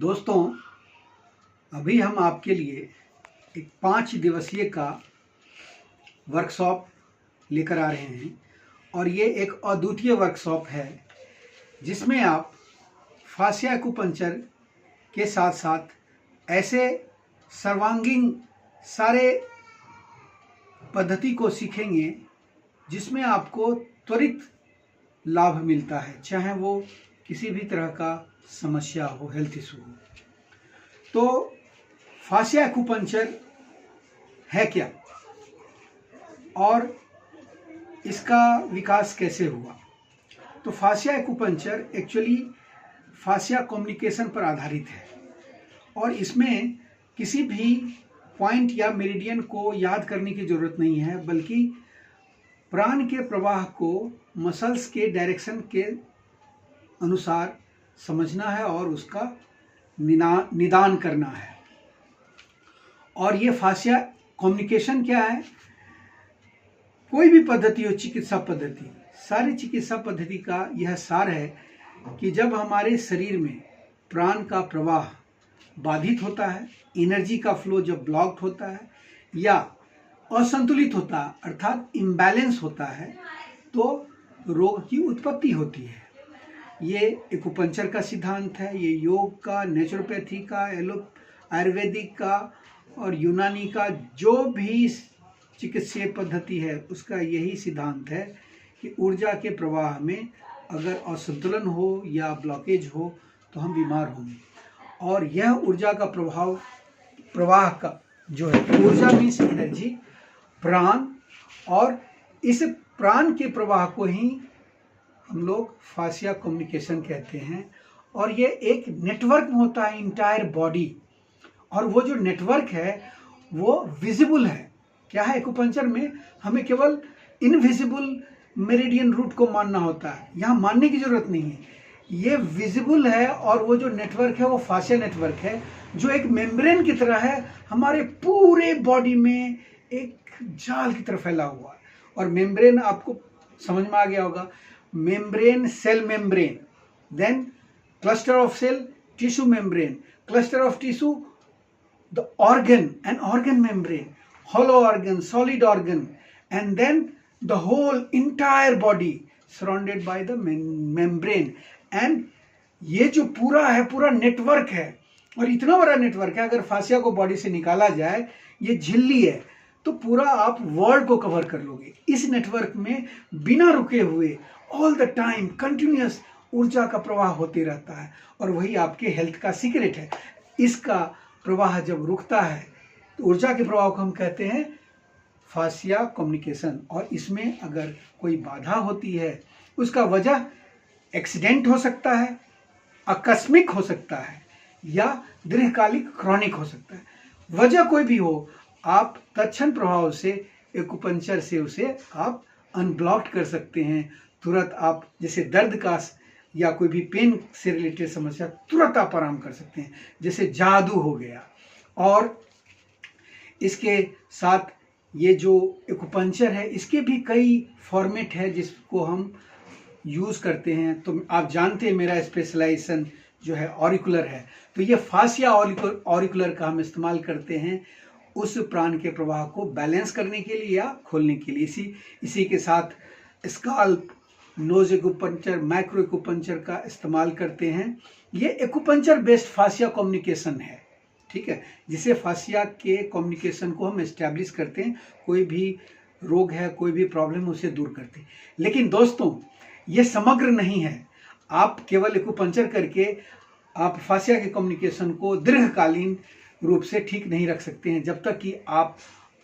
दोस्तों, अभी हम आपके लिए एक 5 दिवसीय का वर्कशॉप लेकर आ रहे हैं और ये एक अद्वितीय वर्कशॉप है जिसमें आप फाशिया एक्यूपंक्चर के साथ साथ ऐसे सर्वांगीण सारे पद्धति को सीखेंगे जिसमें आपको त्वरित लाभ मिलता है, चाहे वो किसी भी तरह का समस्या हो, हेल्थ इशू हो। तो फाशिया एक्यूपंक्चर है क्या और इसका विकास कैसे हुआ? तो फाशिया एक्यूपंक्चर एक्चुअली फाशिया कम्युनिकेशन पर आधारित है और इसमें किसी भी पॉइंट या मेरिडियन को याद करने की ज़रूरत नहीं है, बल्कि प्राण के प्रवाह को मसल्स के डायरेक्शन के अनुसार समझना है और उसका निदान करना है। और ये फाशिया कम्युनिकेशन क्या है? कोई भी पद्धति हो, चिकित्सा पद्धति, सारी चिकित्सा पद्धति का यह सार है कि जब हमारे शरीर में प्राण का प्रवाह बाधित होता है, एनर्जी का फ्लो जब ब्लॉक्ड होता है या असंतुलित होता है अर्थात इम्बैलेंस होता है, तो रोग की उत्पत्ति होती है। ये एक्यूपंक्चर का सिद्धांत है, ये योग का, नेचुरोपैथी का, आयुर्वेदिक का और यूनानी का जो भी चिकित्सीय पद्धति है उसका यही सिद्धांत है कि ऊर्जा के प्रवाह में अगर असंतुलन हो या ब्लॉकेज हो तो हम बीमार होंगे। और यह ऊर्जा का प्रवाह का जो है, ऊर्जा मीन्स एनर्जी, प्राण, और इस प्राण के प्रवाह को ही हम लोग फाशिया कम्युनिकेशन कहते हैं। और ये एक नेटवर्क में होता है इंटायर बॉडी, और वो जो नेटवर्क है वो विजिबल है। क्या है? एक्यूपंक्चर में हमें केवल इनविजिबल मेरिडियन रूट को मानना होता है, यहाँ मानने की जरूरत नहीं है, ये विजिबल है। और वो जो नेटवर्क है वो फाशिया नेटवर्क है जो एक मेम्ब्रेन की तरह है, हमारे पूरे बॉडी में एक जाल की तरह फैला हुआ है। और मेम्ब्रेन आपको समझ में आ गया होगा, membrane, cell membrane, then cluster of cell, tissue membrane, cluster of tissue, the organ, an organ membrane, hollow organ, solid organ, and then the whole entire body surrounded by the membrane. And ये जो पूरा है, पूरा network है, और इतना बड़ा network है, अगर फाशिया को बॉडी से निकाला जाए, ये झिल्ली है, तो पूरा आप वर्ल्ड को कवर कर लोगे। इस नेटवर्क में बिना रुके हुए ऑल द टाइम कंटिन्यूअस ऊर्जा का प्रवाह होते रहता है, और वही आपके हेल्थ का सीक्रेट है। इसका प्रवाह जब रुकता है तो ऊर्जा के प्रवाह को हम कहते हैं फाशिया कम्युनिकेशन। और इसमें अगर कोई बाधा होती है, उसका वजह एक्सीडेंट हो सकता है, आकस्मिक हो सकता है, या दीर्घकालिक क्रॉनिक हो सकता है। वजह कोई भी हो, आप तत्क्षण प्रभाव से एक्यूपंक्चर से उसे आप अनब्लॉक कर सकते हैं। तुरंत आप जैसे दर्द का या कोई भी पेन से रिलेटेड समस्या, तुरंत आप आराम कर सकते हैं, जैसे जादू हो गया। और इसके साथ ये जो एक्यूपंक्चर है, इसके भी कई फॉर्मेट है जिसको हम यूज़ करते हैं। तो आप जानते हैं मेरा स्पेशलाइजेशन जो है ऑरिकुलर है, तो ये फाशिया ऑरिकुलर का हम इस्तेमाल करते हैं उस प्राण के प्रवाह को बैलेंस करने के लिए या खोलने के लिए। इसी के साथ scalp, nose acupuncture, micro acupuncture का इस्तेमाल करते हैं। ये एक्यूपंक्चर बेस्ड फाशिया कम्युनिकेशन है, ठीक है, जिसे फाशिया के कम्युनिकेशन को हम एस्टैब्लिश करते हैं। कोई भी रोग है, कोई भी प्रॉब्लम, उसे दूर करते हैं। लेकिन दोस्तों, ये समग्र नहीं है। आप केवल एक्यूपंक्चर करके आप फाशिया के कम्युनिकेशन को दीर्घकालीन रूप से ठीक नहीं रख सकते हैं, जब तक कि आप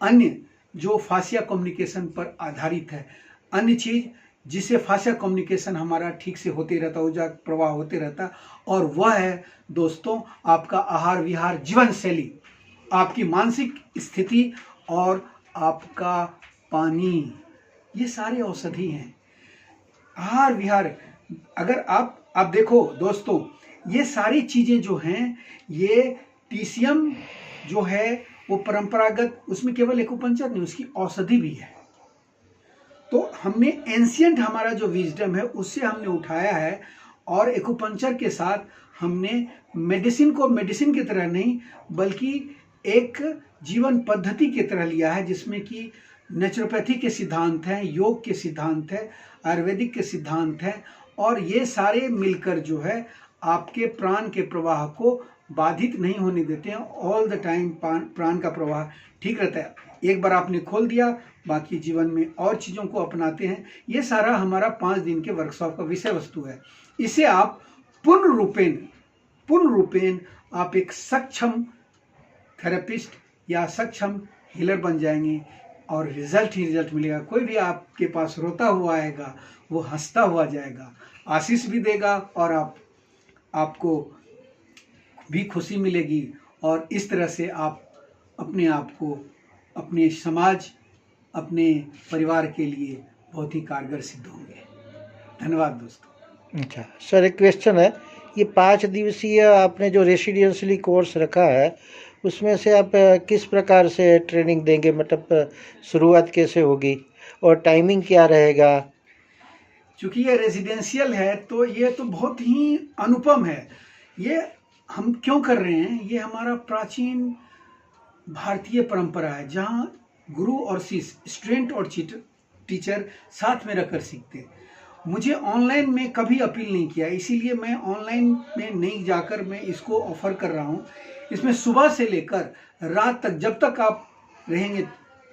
अन्य जो फाशिया कम्युनिकेशन पर आधारित है, अन्य चीज जिससे फाशिया कम्युनिकेशन हमारा ठीक से होते रहता, ऊर्जा प्रवाह होते रहता, और वह है दोस्तों आपका आहार विहार, जीवन शैली, आपकी मानसिक स्थिति और आपका पानी। ये सारे औषधि हैं। आहार विहार, अगर आप देखो दोस्तों, ये सारी चीज़ें जो हैं, ये टीसीएम जो है वो परंपरागत, उसमें केवल एक्यूपंक्चर नहीं, उसकी औषधि भी है। तो हमने एंशियंट, हमारा जो विजडम है उससे हमने उठाया है और एक्यूपंक्चर के साथ हमने मेडिसिन को मेडिसिन की तरह नहीं बल्कि एक जीवन पद्धति की तरह लिया है, जिसमें कि नेचुरोपैथी के सिद्धांत हैं, योग के सिद्धांत हैं, आयुर्वेदिक के सिद्धांत हैं, और ये सारे मिलकर जो है आपके प्राण के प्रवाह को बाधित नहीं होने देते हैं। ऑल द टाइम प्राण का प्रवाह ठीक रहता है। एक बार आपने खोल दिया, बाकी जीवन में और चीज़ों को अपनाते हैं। ये सारा हमारा 5 दिन के वर्कशॉप का विषय वस्तु है। इसे आप पूर्ण रूपेण आप एक सक्षम थेरेपिस्ट या सक्षम हीलर बन जाएंगे और रिजल्ट ही रिजल्ट मिलेगा। कोई भी आपके पास रोता हुआ आएगा, वो हंसता हुआ जाएगा, आशीष भी देगा और आपको भी खुशी मिलेगी। और इस तरह से आप अपने आप को, अपने समाज, अपने परिवार के लिए बहुत ही कारगर सिद्ध होंगे। धन्यवाद दोस्तों। अच्छा सर, एक क्वेश्चन है, ये 5 दिवसीय आपने जो रेसिडेंशियली कोर्स रखा है उसमें से आप किस प्रकार से ट्रेनिंग देंगे, मतलब शुरुआत कैसे होगी और टाइमिंग क्या रहेगा? चूँकि ये रेजिडेंशियल है तो ये तो बहुत ही अनुपम है। ये हम क्यों कर रहे हैं? ये हमारा प्राचीन भारतीय परंपरा है, जहाँ गुरु और शिष्य, स्टूडेंट और टीचर साथ में रहकर सीखते हैं। मुझे ऑनलाइन में कभी अपील नहीं किया, इसीलिए मैं ऑनलाइन में नहीं जाकर मैं इसको ऑफर कर रहा हूँ। इसमें सुबह से लेकर रात तक, जब तक आप रहेंगे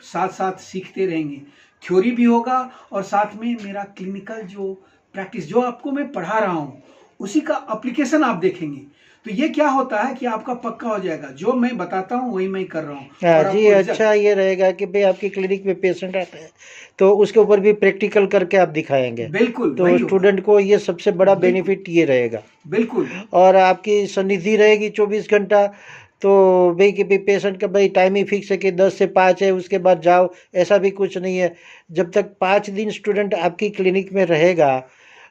साथ साथ सीखते रहेंगे। थ्योरी भी होगा और साथ में मेरा क्लिनिकल जो प्रैक्टिस, जो आपको मैं पढ़ा रहा हूँ, उसी का एप्लीकेशन आप देखेंगे। तो ये क्या होता है कि आपका पक्का हो जाएगा, जो मैं बताता हूँ वही मैं कर रहा हूँ। जी अच्छा, ये रहेगा कि भाई आपकी क्लिनिक में पेशेंट आता है तो उसके ऊपर भी प्रैक्टिकल करके आप दिखाएंगे। बिल्कुल, तो स्टूडेंट को ये सबसे बड़ा बेनिफिट ये रहेगा। बिल्कुल। और आपकी सन्निधि रहेगी 24 घंटा। तो भाई कि पेशेंट का भाई टाइम ही फिक्स है कि 10 से 5 है, उसके बाद जाओ, ऐसा भी कुछ नहीं है। जब तक 5 दिन स्टूडेंट आपकी क्लिनिक में रहेगा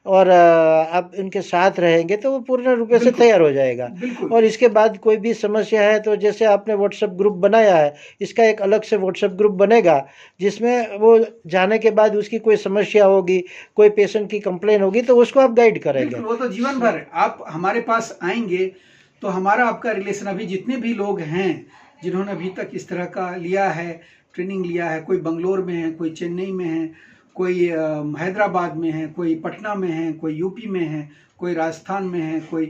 और आप उनके साथ रहेंगे तो वो पूर्ण रूप से तैयार हो जाएगा। और इसके बाद कोई भी समस्या है तो जैसे आपने व्हाट्सएप ग्रुप बनाया है, इसका एक अलग से व्हाट्सएप ग्रुप बनेगा, जिसमें वो जाने के बाद उसकी कोई समस्या होगी, कोई पेशेंट की कंप्लेन होगी तो उसको आप गाइड करेंगे। वो तो जीवन भर आप हमारे पास आएंगे तो हमारा आपका रिलेशन, अभी जितने भी लोग हैं जिन्होंने अभी तक इस तरह का लिया है, ट्रेनिंग लिया है, कोई बंगलोर में है, कोई चेन्नई में है, कोई हैदराबाद में है, कोई पटना में है, कोई यूपी में है, कोई राजस्थान में है, कोई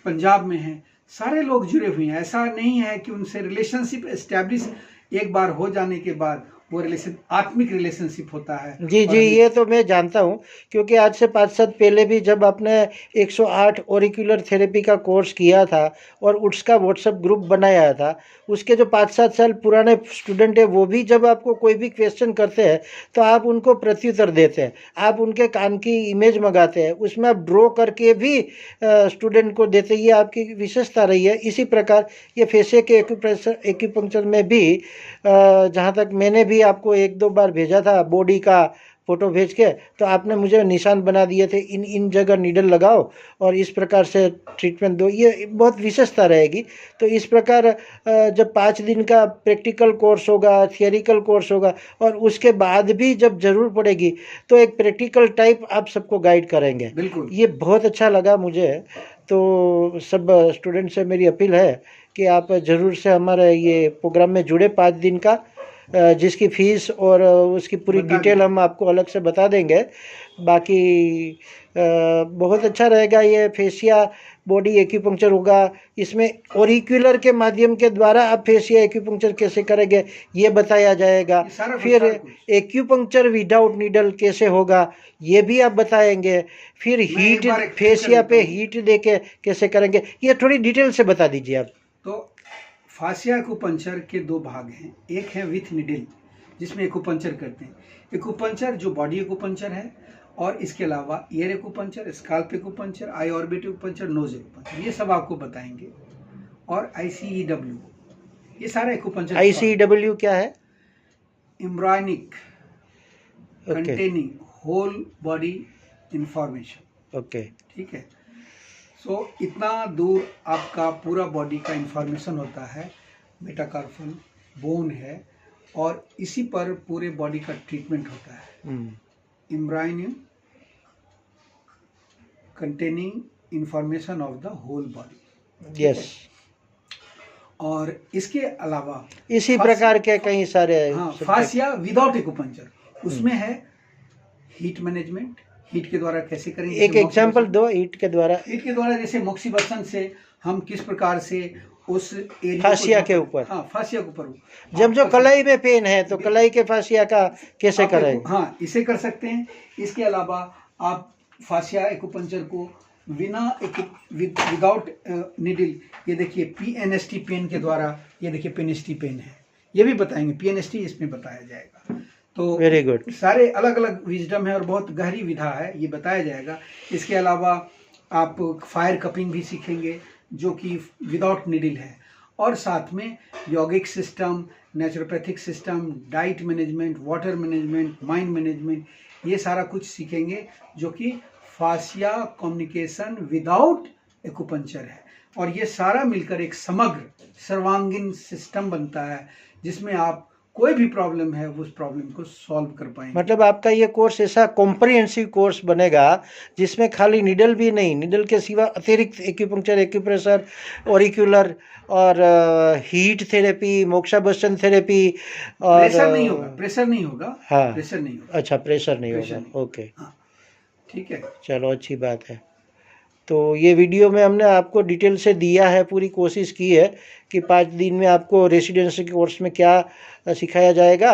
पंजाब में है, सारे लोग जुड़े हुए हैं। ऐसा नहीं है कि उनसे रिलेशनशिप एस्टैब्लिश एक बार हो जाने के बाद वो रिलेशन आत्मिक रिलेशनशिप होता है। जी जी, ये तो मैं जानता हूँ, क्योंकि आज से 5 साल पहले भी जब आपने 108 ऑरिकुलर थेरेपी का कोर्स किया था और उसका व्हाट्सएप ग्रुप बनाया था, उसके जो 5-7 साल पुराने स्टूडेंट है वो भी जब आपको कोई भी क्वेश्चन करते हैं तो आप उनको प्रत्युत्तर देते हैं, आप उनके कान की इमेज मंगाते हैं, उसमें आप ड्रॉ करके भी स्टूडेंट को देते हैं। ये आपकी विशेषता रही है। इसी प्रकार ये फेशिया के एक्यूपंक्चर में भी जहाँ तक मैंने भी आपको 1-2 बार भेजा था बॉडी का फ़ोटो भेज के, तो आपने मुझे निशान बना दिए थे, इन जगह नीडल लगाओ और इस प्रकार से ट्रीटमेंट दो। ये बहुत विशेषता रहेगी। तो इस प्रकार जब 5 दिन का प्रैक्टिकल कोर्स होगा, थियोरिकल कोर्स होगा और उसके बाद भी जब ज़रूर पड़ेगी तो एक प्रैक्टिकल टाइप आप सबको गाइड करेंगे। बिल्कुल, ये बहुत अच्छा लगा मुझे। तो सब स्टूडेंट से मेरी अपील है कि आप ज़रूर से हमारे ये प्रोग्राम में जुड़े 5 दिन का, जिसकी फ़ीस और उसकी पूरी डिटेल हम आपको अलग से बता देंगे। बाकी बहुत अच्छा रहेगा। ये फेशिया बॉडी एक्यूपंक्चर होगा, इसमें ऑरिकुलर के माध्यम के द्वारा आप फेशिया एक्यूपंक्चर कैसे करेंगे ये बताया जाएगा। फिर एक्यूपंक्चर विदाउट नीडल कैसे होगा ये भी आप बताएंगे। फिर हीट, फेशिया पे हीट देके कैसे करेंगे, ये थोड़ी डिटेल से बता दीजिए आप। तो फाशिया एक्यूपंक्चर के 2 भाग हैं। एक है विथ निडल, जिसमें एक्यूपंक्चर करते हैं। एक्यूपंक्चर जो बॉडी एक्यूपंक्चर है, और इसके अलावा ear acupuncture, scalp acupuncture, eye orbit acupuncture, nose acupuncture, ये सब आपको बताएंगे। और ICEW, ये सारा एक्यूपंक्चर। ICEW क्या है? Embryonic containing whole body information. Okay, ठीक है। सो इतना दूर आपका पूरा बॉडी का इंफॉर्मेशन होता है। मेटाकार्पल बोन है और इसी पर पूरे बॉडी का ट्रीटमेंट होता है। Embryonium containing information of the whole body. Yes, और इसके अलावा इसी प्रकार के कई सारे हाँ, subject- फासिया विदाउट एक्यूपंक्चर, उसमें है हीट मैनेजमेंट, हीट के द्वारा कैसे करें। एक एग्जांपल दो ईट के द्वारा। हीट के द्वारा जैसे मोक्सीबसन से हम किस प्रकार से उस एरिया फासिया के ऊपर, हाँ फासिया के ऊपर, जब जो कलाई में पेन है तो कलाई के फासिया का कैसे करें। हाँ, इसे कर सकते हैं। इसके अलावा आप फासिया एक्यूपंक्चर को बिना विदाउट निडल, ये देखिए पीएनएसटी पेन के द्वारा, ये देखिए पेनिस्टी पेन है, ये भी बताएंगे, पीएनएसटी इसमें बताया जाएगा। तो वेरी गुड, सारे अलग अलग विजडम है और बहुत गहरी विधा है, ये बताया जाएगा। इसके अलावा आप फायर कपिंग भी सीखेंगे जो कि विदाउट निडल है, और साथ में यौगिक system, naturopathic system, diet management, water management, mind management, ये सारा कुछ सीखेंगे जो कि फासिया कम्युनिकेशन विदाउट एक्यूपंक्चर है। और ये सारा मिलकर एक समग्र सर्वांगीण सिस्टम बनता है जिसमें आप कोई भी प्रॉब्लम है उस प्रॉब्लम को सॉल्व कर पाएंगे। मतलब आपका ये कोर्स ऐसा कॉम्प्रिहेंसिव कोर्स बनेगा जिसमें खाली निडल भी नहीं, निडल के सिवा अतिरिक्त एक्यूपंक्चर, एक्यूप्रेशर, ऑरिक्यूलर और हीट थेरेपी, मोक्षाबसन थेरेपी, और प्रेशर नहीं होगा, प्रेशर नहीं होगा, हाँ, प्रेशर नहीं होगा। अच्छा, प्रेशर नहीं प्रेशर होगा, नहीं। ओके, हाँ, ठीक है, चलो अच्छी बात है। तो ये वीडियो में हमने आपको डिटेल से दिया है, पूरी कोशिश की है कि 5 दिन में आपको रेसिडेंसी कोर्स में क्या सिखाया जाएगा,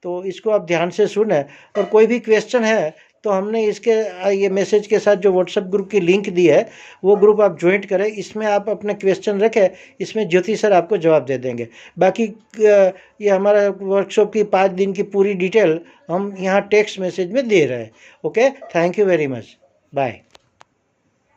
तो इसको आप ध्यान से सुने। और कोई भी क्वेश्चन है तो हमने इसके ये मैसेज के साथ जो व्हाट्सएप ग्रुप की लिंक दी है वो ग्रुप आप ज्वाइन करें, इसमें आप अपने क्वेश्चन रखें, इसमें ज्योति सर आपको जवाब दे देंगे। बाकी ये हमारा वर्कशॉप की 5 दिन की पूरी डिटेल हम यहाँ टेक्स्ट मैसेज में दे रहे हैं। Okay, thank you very much, bye.